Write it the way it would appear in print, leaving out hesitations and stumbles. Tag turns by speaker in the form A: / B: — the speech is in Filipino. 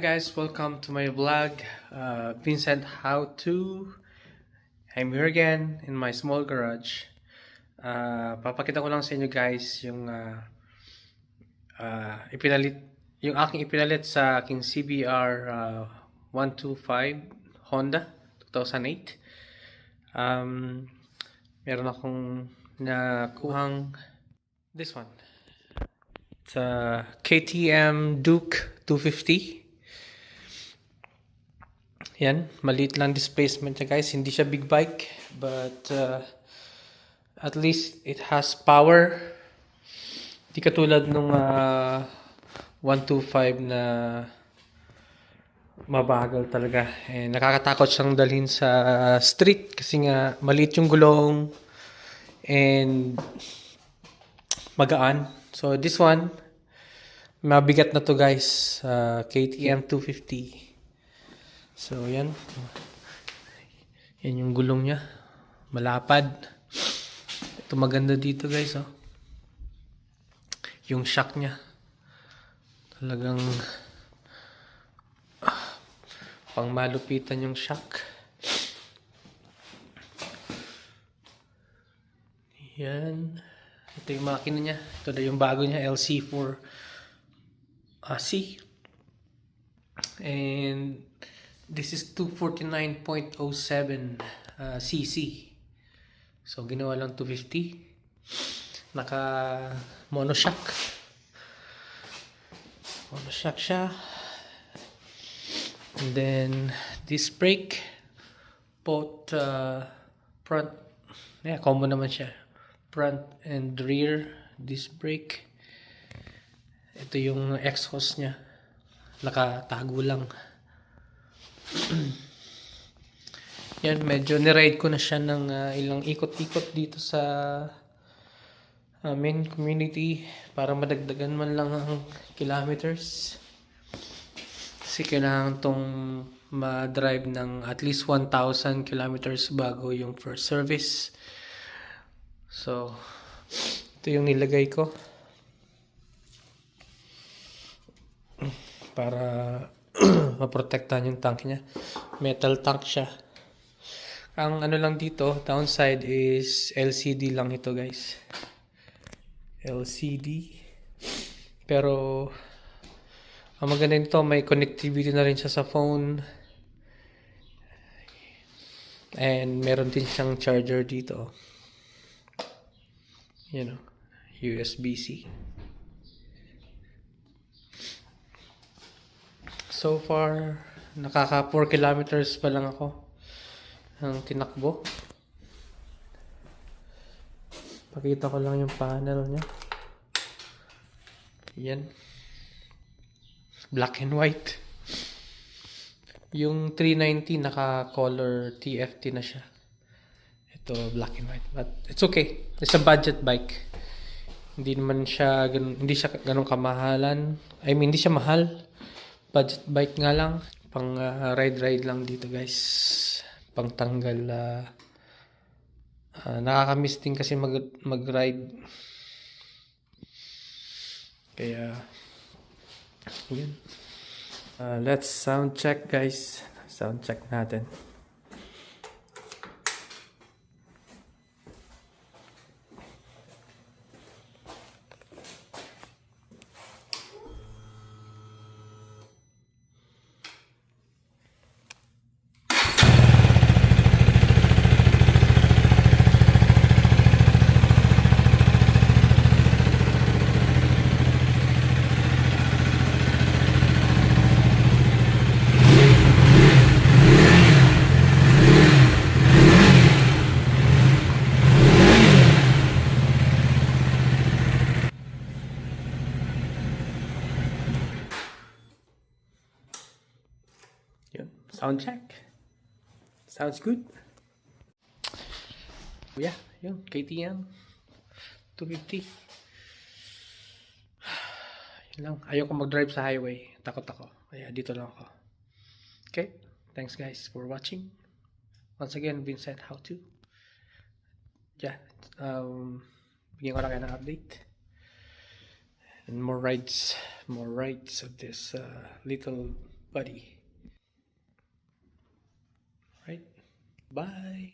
A: Hi guys, welcome to my vlog. Vincent How To. I'm here again in my small garage. Papakita ko lang sa inyo guys yung ipinalit yung aking ipinalit sa aking CBR 125 Honda 2008. Meron akong nakuhang this one. It's a KTM Duke 250. Yan, maliit lang displacement niya guys. Hindi siya big bike, but at least it has power. Hindi katulad nung 125 na mabagal talaga. Nakakatakot siyang dalhin sa street kasi nga maliit yung gulong and magaan. So this one, mabigat na to guys. KTM 250. So, yan. Yan yung gulong niya. Malapad. Ito maganda dito guys, oh. Yung shock niya. Talagang pang malupitan yung shock. Yan. Ito yung makina niya. Ito na yung bago niya, LC4C. And this is 249.07 cc. So, ginawa lang 250. Naka monoshock. Monoshock siya. And then, disc brake. Both front. Yeah, combo naman siya. Front and rear disc brake. Ito yung exhaust niya. Nakatago lang. Yan, medyo niride ko na siya ng ilang ikot-ikot dito sa main community para madagdagan man lang ang kilometers. Kasi kailangan tong ma-drive ng at least 1,000 kilometers bago yung first service. So, ito yung nilagay ko para maprotektahan yung tank niya. Metal tank siya. Ang ano lang dito, downside is LCD lang ito guys. LCD. Pero ang maganda nito, may connectivity na rin siya sa phone. And meron din siyang charger dito. You know, USB-C. So far, nakaka 4 kilometers pa lang ako ang tinakbo. Pakita ko lang yung panel niya. Yan. Black and white. Yung 390 naka-color TFT na siya. Ito black and white. But it's okay. It's a budget bike. Hindi siya ganun kamahalan. I mean, hindi siya mahal. Budget bike nga lang. Pang ride lang dito guys. Pang tanggal. Nakakamiss din kasi mag-ride. Kaya yun. Let's sound check guys. Sound check natin. Yun. Sound check. Sounds good. Yeah, yun. KTM 250. Yun lang. Ayoko mag-drive sa highway. Takot ako. Kaya dito lang ako. Okay. Thanks guys for watching. Once again, Vincent How To. Yeah. Bigyan ko lang kayo ng update. And more rides of this little buddy. Right? Bye.